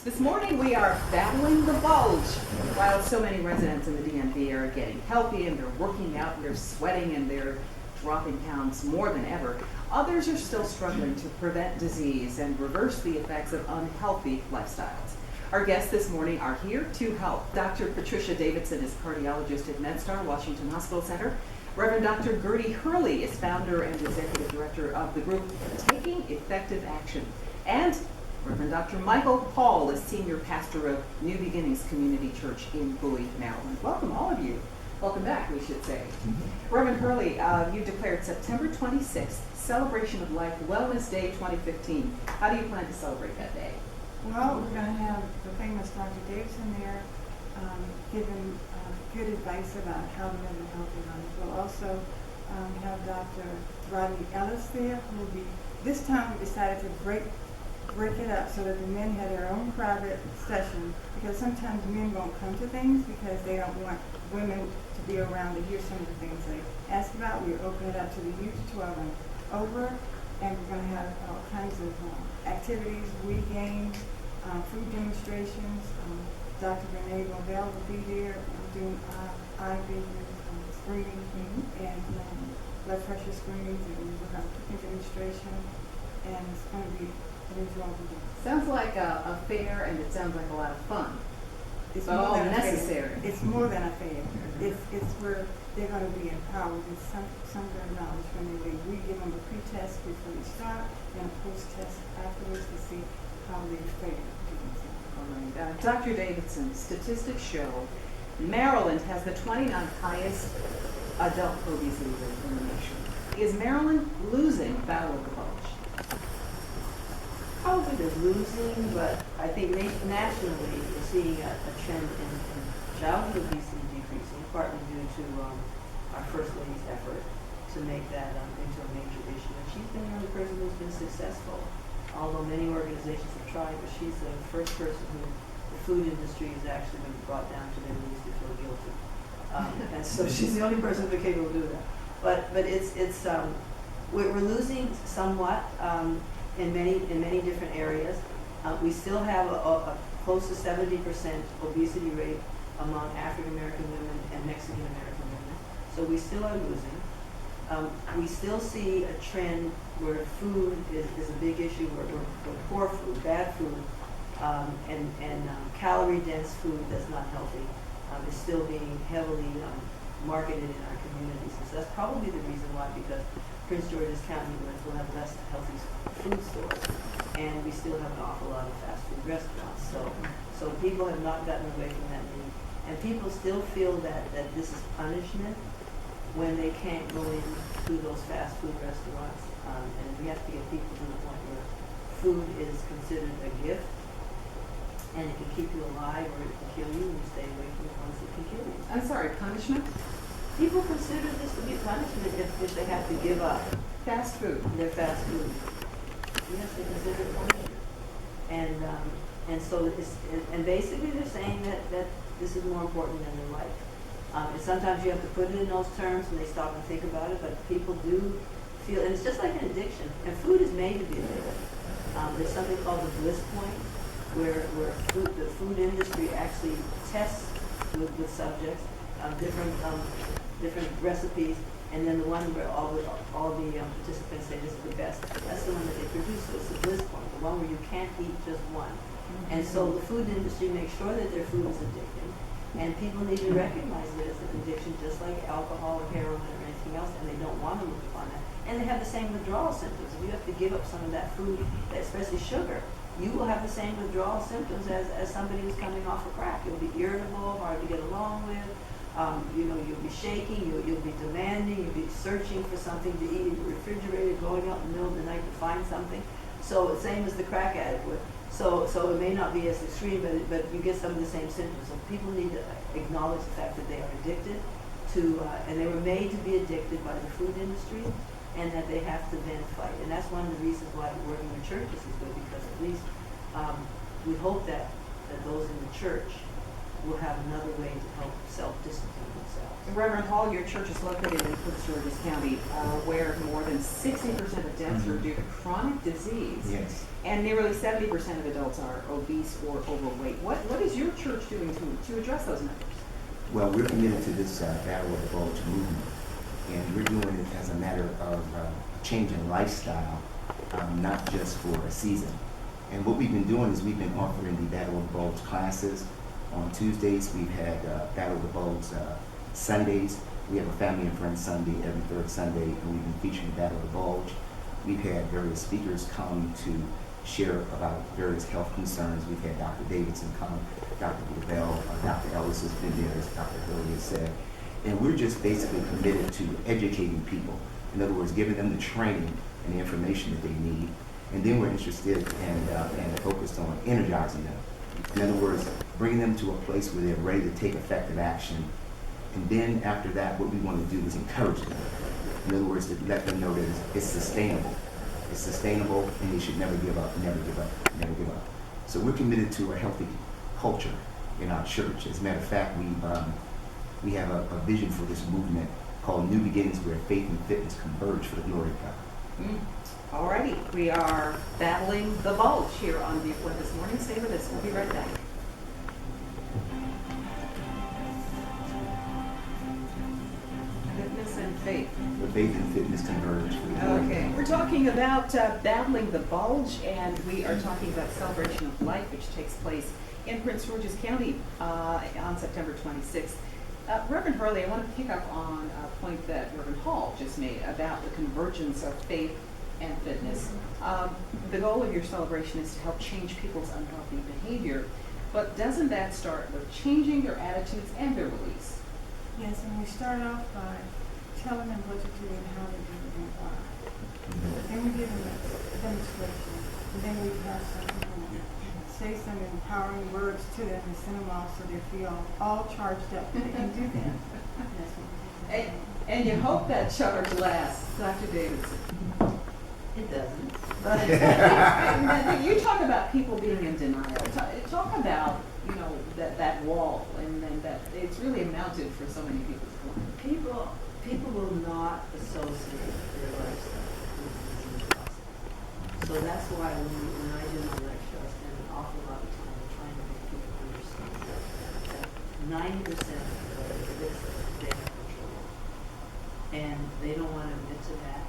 news. This morning we are battling the bulge. While so many residents in the DMV are getting healthy and they're working out and they're sweating and they're dropping pounds more than ever, others are still struggling to prevent disease and reverse the effects of unhealthy lifestyles. Our guests this morning are here to help. Dr. Patricia Davidson is cardiologist at MedStar Washington Hospital Center. Reverend Dr. Gertie Hurley is founder and executive director of the group Taking Effective Action. And Reverend Dr. Michael Paul is senior pastor of New Beginnings Community Church in Bowie, Maryland. Welcome, all of you. Welcome back, we should say. Reverend Hurley, you declared September 26th, Celebration of Life Wellness Day 2015. How do you plan to celebrate that day? Well, we're going to have the famous Dr. Davidson there giving good advice about how to live a healthy life. We'll also have Dr. Rodney Ellis there, who will be, this time we decided to break it up so that the men had their own private session, because sometimes men won't come to things because they don't want women to be around to hear some of the things they ask about. We open it up to the youth 12 and over, and we're going to have all kinds of activities, Wii games, food demonstrations. Dr. Renee Lovell will be there doing eye vision screening and blood pressure screenings, and we'll have a cooking demonstration, and it's going to be an enjoyable day. Sounds like a fair, and it sounds like a lot of fun. It's but more all than a necessary. fair. It's more than a fair. It's where they're going to be empowered with some of their knowledge when they leave. We give them a pre-test before they start and a post-test afterwards to see how they fare. All right. Dr. Davidson, statistics show Maryland has the 29th highest adult obesity rate in the nation. Is Maryland losing the battle of the bulge? Probably they're losing, but I think nationally we're seeing a trend in childhood obesity decreasing, partly due to our First Lady's effort to make that into a major issue. And she's been the only person who's been successful, although many organizations have tried, but she's the first person who the food industry has actually been brought down to their knees to feel guilty. And so she's the only person who's been capable of doing that. But we're losing somewhat. In many different areas. We still have a close to 70% obesity rate among African American women and Mexican American women. So we still are losing. We still see a trend where food is a big issue, where poor food, bad food, and calorie-dense food that's not healthy is still being heavily marketed in our communities. And so that's probably the reason why, because Prince George's County will have less healthy food stores, and we still have an awful lot of fast food restaurants. So people have not gotten away from that need, and people still feel that this is punishment when they can't go into those fast food restaurants. And we have to get people to the point where food is considered a gift, and it can keep you alive or it can kill you, and you stay away from the ones that can kill you. I'm sorry, punishment? People consider this to be punishment if they have to give up Fast food. their fast food. Yes, they consider it punishment. And so and basically they're saying that this is more important than their life. And sometimes you have to put it in those terms and they stop and think about it, but people do feel, and it's just like an addiction. And food is made to be addictive. There's something called the bliss point, where the food industry actually tests with subjects different recipes, and then the one where all the participants say this is the best, that's the one that they produce. So it's the bliss point, the one where you can't eat just one. And so the food industry makes sure that their food is addictive, and people need to recognize it as an addiction, just like alcohol or heroin or anything else, and they don't want to move upon that. And they have the same withdrawal symptoms. If you have to give up some of that food, especially sugar, you will have the same withdrawal symptoms as somebody who's coming off of crack. You'll be irritable, hard to get along with. You'll be shaking, you'll be demanding, you'll be searching for something to eat in your refrigerator, going out in the middle of the night to find something. So same as the crack addict would. So it may not be as extreme, but you get some of the same symptoms. So people need to acknowledge the fact that they are addicted to, and they were made to be addicted by the food industry, and that they have to then fight. And that's one of the reasons why working in churches is good, because at least we hope that those in the church will have another way to help self-discipline themselves. Reverend Hall, your church is located in Prince George's County, where more than 60% of deaths are due to chronic disease. Yes. And nearly 70% of adults are obese or overweight. What is your church doing to address those numbers? Well, we're committed to this Battle of the Bulge movement, and we're doing it as a matter of a change in lifestyle, not just for a season. And what we've been doing is we've been offering the Battle of the Bulge classes. On Tuesdays, we've had Battle of the Bulge Sundays. We have a Family and Friends Sunday every third Sunday, and we've been featuring Battle of the Bulge. We've had various speakers come to share about various health concerns. We've had Dr. Davidson come, Dr. Lavelle, Dr. Ellis has been there, as Dr. Hurley has said. And we're just basically committed to educating people. In other words, giving them the training and the information that they need. And then we're interested and focused on energizing them. In other words, bringing them to a place where they're ready to take effective action. And then after that, what we want to do is encourage them. In other words, to let them know that it's sustainable. It's sustainable, and they should never give up, never give up, never give up. So we're committed to a healthy culture in our church. As a matter of fact, we have a vision for this movement called New Beginnings, where faith and fitness converge for the glory of God. Alrighty, we are battling the bulge here on ViewPoint this morning. Stay with us. We'll be right back. Fitness and faith. Where faith and fitness converge for the glory of Okay, God. we're talking about battling the bulge, and we are talking about Celebration of Life, which takes place in Prince George's County on September 26th. Reverend Hurley, I want to pick up on a point that Reverend Hall just made about the convergence of faith and fitness. The goal of your celebration is to help change people's unhealthy behavior, but doesn't that start with changing their attitudes and their beliefs? Yes, and we start off by telling them what to do and how to do it and why. Then we give them a demonstration, and then we have some people say some empowering words to them and send them off so they feel all charged up that they can do that. That's what we do. And you hope that charge lasts, Dr. Davidson. It doesn't. But you talk about people being in denial. Talk about, that wall, and then that it's really amounted for so many people. People will not associate their lifestyle with the disease process. So that's why when I do my lecture, I spend an awful lot of time trying to make people understand that 90% of the risk they have control over. And they don't want to admit to that,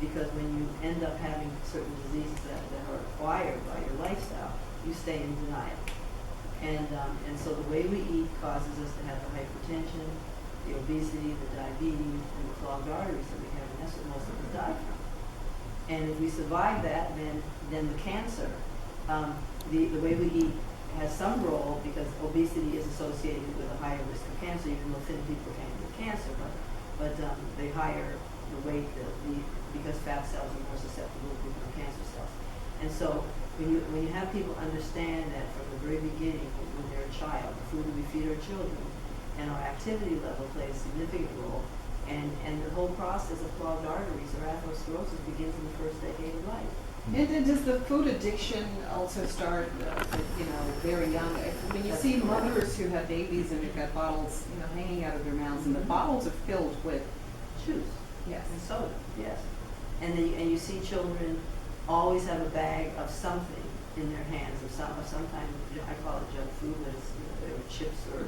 because when you end up having certain diseases that are acquired by your lifestyle, you stay in denial. And so the way we eat causes us to have the hypertension, the obesity, the diabetes, and the clogged arteries that we have, and that's what most of us die from. And if we survive that, then the cancer, the way we eat has some role, because obesity is associated with a higher risk of cancer, even though thin people can't get cancer, but the higher the weight, because fat cells are more susceptible to become cancer cells. And so when you have people understand that from the very beginning, when they're a child, the food that we feed our children and our activity level plays a significant role, and the whole process of clogged arteries or atherosclerosis begins in the first decade of life. And does the food addiction also start, very young? When you see mothers who have babies and they've got bottles, hanging out of their mouths, and the bottles are filled with Juice. yes, And soda, yes. And you see children always have a bag of something in their hands, of some kind of, I call it junk food, but it's chips or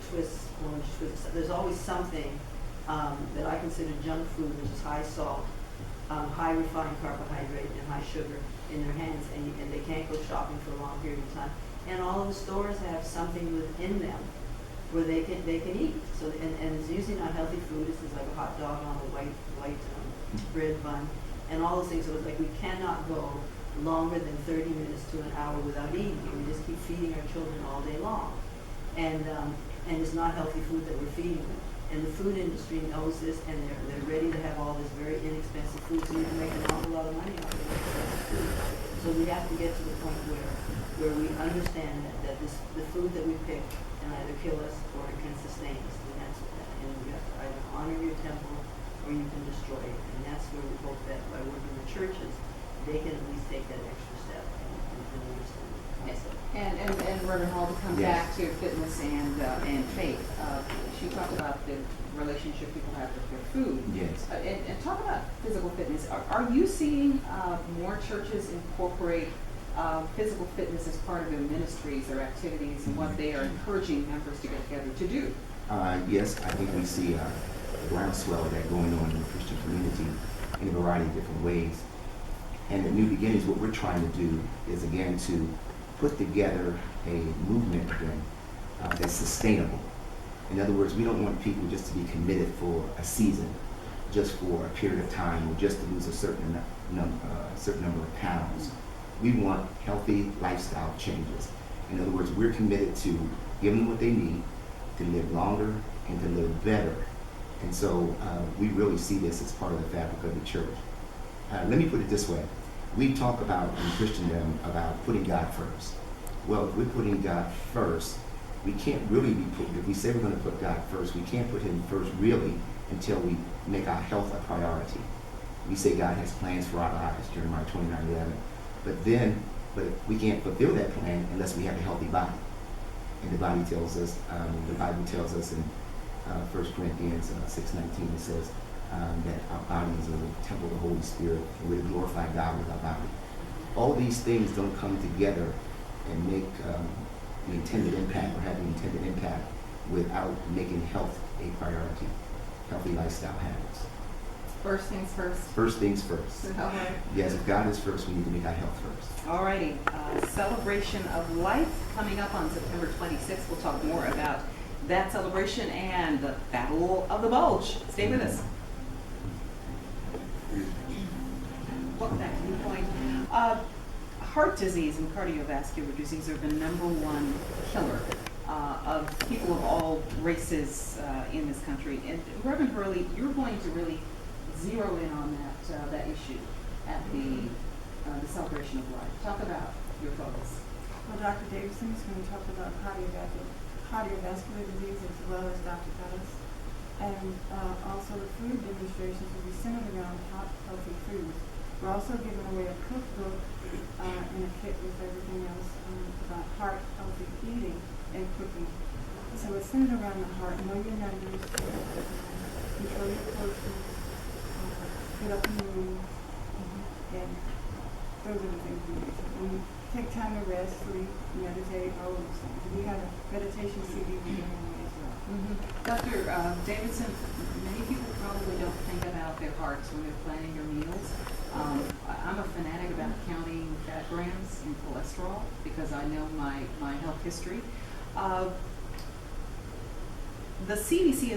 twists, orange twists. There's always something that I consider junk food, which is high salt, high refined carbohydrate, and high sugar in their hands, and they can't go shopping for a long period of time. And all of the stores have something within them where they can eat. So and it's usually not healthy food. It's like a hot dog on a white bread bun, and all those things. So it's like we cannot go longer than 30 minutes to an hour without eating, and we just keep feeding our children all day long. And it's not healthy food that we're feeding them. And the food industry knows this, and they're ready to have all this very inexpensive food, so you can make an awful lot of money off of inexpensive food. So we have to get to the point where we understand that the food that we pick can either kill us or it can sustain us, and you have to either honor your temple or you can destroy it. And that's where we hope that by working with churches, they can at least take that extra step and understand the concept. and Reverend Hall, to come Yes. back to fitness and faith. She talked about the relationship people have with their food. Yes. And talk about physical fitness. Are you seeing more churches incorporate physical fitness as part of their ministries or activities and what they are encouraging members to get together to do? Yes, I think we see a groundswell of that going on in the Christian community in a variety of different ways. And at New Beginnings, what we're trying to do is, again, to put together a movement again that's sustainable. In other words, we don't want people just to be committed for a season, just for a period of time, or just to lose a certain number of pounds. We want healthy lifestyle changes. In other words, we're committed to giving them what they need to live longer and to live better. And so we really see this as part of the fabric of the church. Let me put it this way. We talk about in Christendom about putting God first. Well, if we're putting God first, we can't really be put, if we say we're going to put God first, we can't put him first really until we make our health a priority. We say God has plans for our lives, Jeremiah 29:11. But we can't fulfill that plan unless we have a healthy body. And the body tells us, the Bible tells us in 1 Corinthians 6:19, it says that our body is a temple of the Holy Spirit, and we're to glorify God with our body. All these things don't come together and make the intended impact or have the intended impact without making health a priority, healthy lifestyle habits. First things first. First things first. All right. Yes, if God is first, we need to make our health first. All righty. Celebration of Life coming up on September 26th. We'll talk more about that celebration and the Battle of the Bulge. Stay with us. Welcome back to ViewPoint. Heart disease and cardiovascular disease are the #1 killer of people of all races in this country. And Reverend Hurley, you're going to really zero in on that issue at the Celebration of Life. Talk about your focus. Well, Dr. Davidson is going to talk about cardiovascular disease as well as Dr. Pettis. And also the food demonstrations will be centered around hot, healthy foods. We're also giving away a cookbook in a kit with everything else about heart, healthy eating, and cooking. So it's centered around the heart. Know your numbers, control your portions, get up in the room, and those are the things we do. And take time to rest, sleep, meditate, all those things. We have a meditation CD we're giving away as well. Dr. Davidson, many people probably don't think about their hearts when they're planning their meals. I'm a fanatic about counting fat grams in cholesterol because I know my health history. The CDC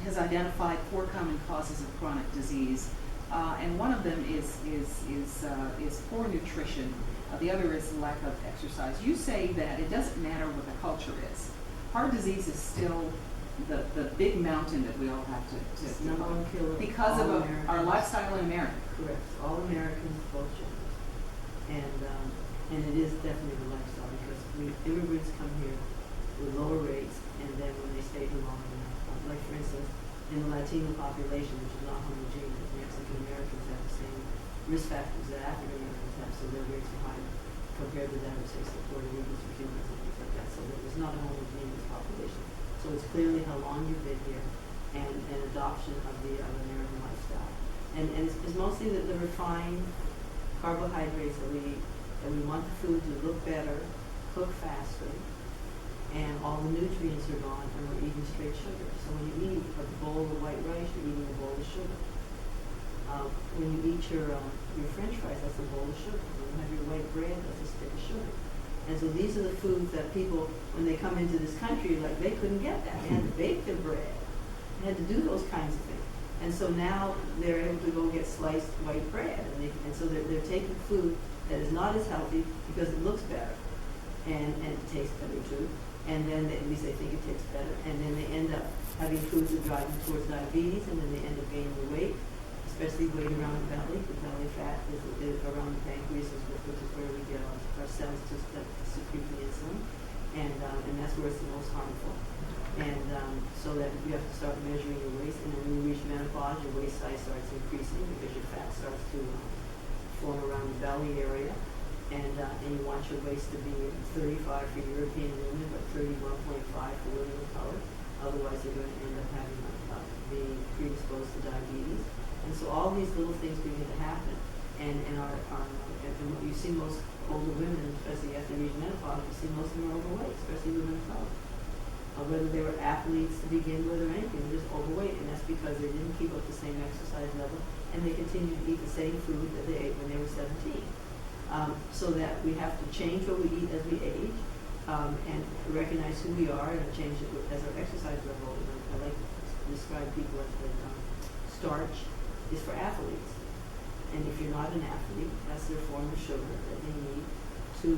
has identified 4 common causes of chronic disease, and one of them is poor nutrition. The other is lack of exercise. You say that it doesn't matter what the culture is. Heart disease is still the big mountain that we all have to It's #1 killer. because all of Americans. our lifestyle in America. Correct. All Americans, both genders. And it is definitely the lifestyle because immigrants come here with lower rates, and then when they stay too long enough, like for instance, in the Latino population, which is not homogeneous, Mexican Americans have the same risk factors that African Americans have, so their rates are higher compared to them, say, Puerto Ricans or Cubans and things like that. So it's not a homogeneous population. So it's clearly how long you've been here and an adoption of the American lifestyle. And it's mostly the refined carbohydrates that we want the food to look better, cook faster, and all the nutrients are gone, and we're eating straight sugar. So when you eat a bowl of white rice, you're eating a bowl of sugar. When you eat your French fries, that's a bowl of sugar. When you have your white bread, that's a stick of sugar. And so these are the foods that people, when they come into this country, like they couldn't get that. They had to bake their bread. They had to do those kinds of things. And so now they're able to go get sliced white bread. And so they're taking food that is not as healthy because it looks better and it tastes better too. And then at least they think it tastes better. And then they end up having foods that drive them towards diabetes, and then they end up gaining the weight, especially weight around the belly. The belly fat is around the pancreas, which is where we get our cells to secrete the insulin. And that's where it's the most harmful. And so that you have to start measuring your waist, and then when you reach menopause, your waist size starts increasing because your fat starts to form around the belly area. and you want your waist to be 35 for European women, but 31.5 for women of color. Otherwise, they're going to end up having being predisposed to diabetes. And so all these little things begin to happen. And what you see most older women, especially after reaching menopause, you see most of them are overweight, especially women of color. Whether they were athletes to begin with or anything, they're just overweight, and that's because they didn't keep up the same exercise level, and they continued to eat the same food that they ate when they were 17. So that we have to change what we eat as we age, and recognize who we are, and change it as our exercise level. I like to describe people as that starch is for athletes, and if you're not an athlete, that's their form of sugar that they need to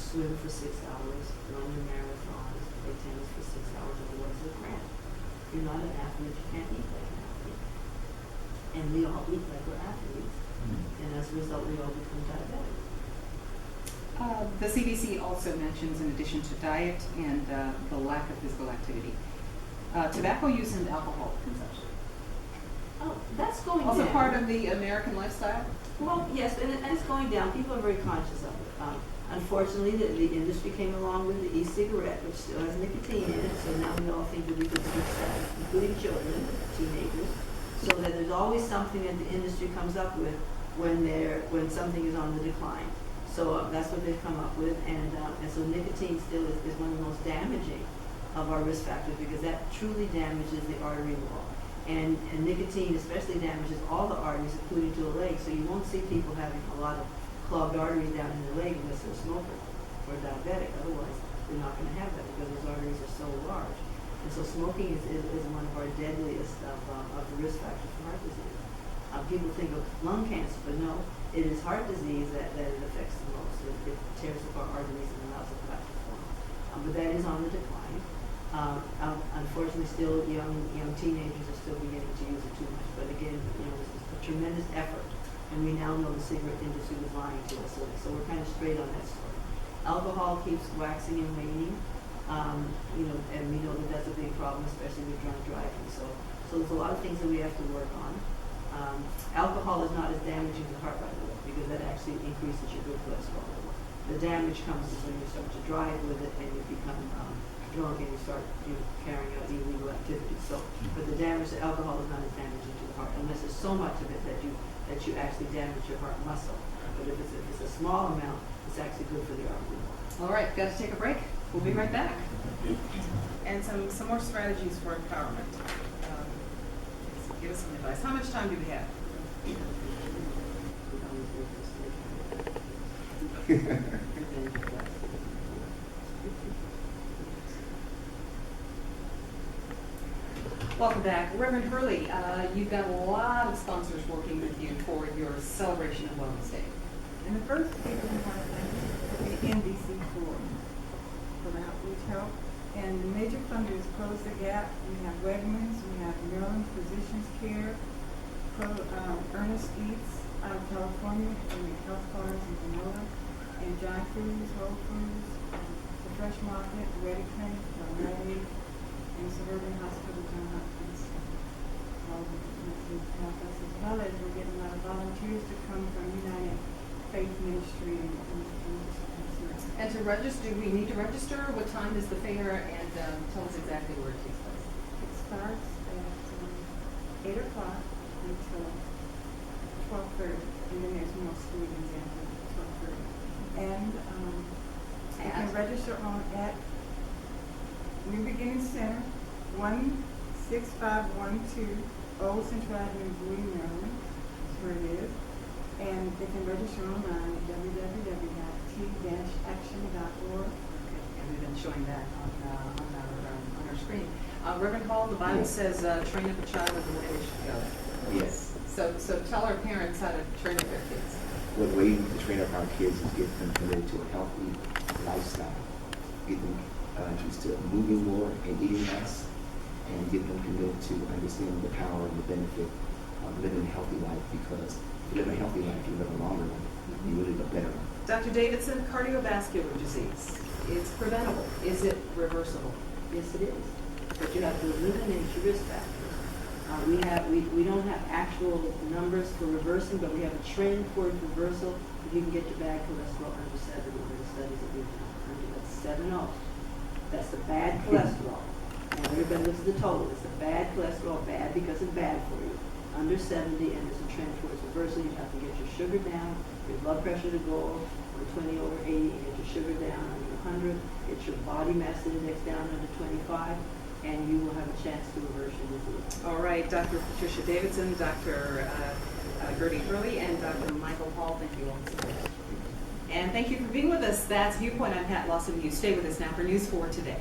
swim for 6 hours, run your marathons, play tennis for 6 hours, otherwise they're cramped. If you're not an athlete, you can't eat like an athlete. And we all eat like we're athletes. And as a result, we all become diabetic. The CDC also mentions, in addition to diet and the lack of physical activity, tobacco use and alcohol consumption. Oh, that's going Also down. part of the American lifestyle? Well, yes, and it's going down. People are very conscious of it. Unfortunately, the industry came along with the e-cigarette, which still has nicotine in it, so now we all think that we can switch that, including children, teenagers, so that there's always something that the industry comes up with when something is on the decline. So that's what they've come up with, and so nicotine still is one of the most damaging of our risk factors, because that truly damages the artery wall. And nicotine especially damages all the arteries, including to the legs, so you won't see people having a lot of clogged arteries down in the leg unless they're a smoker or diabetic. Otherwise, they're not going to have that because those arteries are so large. And so smoking is one of our deadliest of the risk factors for heart disease. People think of lung cancer, but no, it is heart disease that it affects the most. It tears up our arteries and allows the plaque to form. But that is on the decline. Unfortunately, still young teenagers are still beginning to use it too much. But again, it's a tremendous effort, and we now know the cigarette industry was lying to us. So we're kind of straight on that story. Alcohol keeps waxing and waning, and we know that that's a big problem, especially with drunk driving. So there's a lot of things that we have to work on. Alcohol is not as damaging to the heart, by the way, because that actually increases your good cholesterol level. The damage comes when you start to drive with it and you become drunk and you start carrying out illegal activities. But the damage to alcohol is not as damaging to the heart, unless there's so much of it that you actually damage your heart muscle. But if it's a small amount, it's actually good for the artery. All right, got to take a break. We'll be right back. And some more strategies for empowerment. Give us some advice. How much time do we have? Welcome back. Reverend Hurley, you've got a lot of sponsors working with you for your Celebration of Wellness Day. And the first people we want to thank is the NBC for the outreach help. And the major funders Close the Gap. We have Wegmans, we have Maryland Physicians Care, Ernest Eats out of California, and the Health Bars in Genoa, and John Foods, Whole Foods, the Fresh Market, Ready Clinic, Rite Aid, and Suburban Hospital, John Hopkins. All of them help us, as well as we're getting a lot of volunteers to come from United Faith Ministry and And to register, we need to register. What time is the fair? And tell us exactly where it takes place. it starts at 8 o'clock until 12:30, and then there's more students after 12:30. And you can register at New Beginning Center, 16512 Old Central Avenue, Bowie, Maryland. That's where it is. And they can register online at www.t-action.org. Okay, and we've been showing that on our screen. Reverend Hall, the Bible says, train up a child in the way they should go. Yes. So tell our parents how to train up their kids. Well, the way to train up our kids is get them committed to a healthy lifestyle. Get them used to moving more and eating less, and get them committed to understanding the power and the benefit of living a healthy life, because if you live a healthy life, you live a longer life, you will live a better life. Dr. Davidson, cardiovascular disease, it's preventable. Is it reversible? Yes, it is. But you have to eliminate your risk factors. We don't have actual numbers for reversing, but we have a trend toward reversal if you can get your bad cholesterol under 70, in the studies that we've done, under 70, that's the bad cholesterol. And everybody looks at the total. It's the bad cholesterol, bad because it's bad for you. Under 70, and there's a trend towards reversal. You have to get your sugar down, your blood pressure to go 120 over 80, and get your sugar down under 100, get your body mass index down under 25, and you will have a chance to reverse your disease. All right, Dr. Patricia Davidson, Dr. Gertie Hurley, and Dr. Michael Hall, thank you all so much. And thank you for being with us. That's ViewPoint. I'm Pat Lawson. You stay with us now for News 4 Today.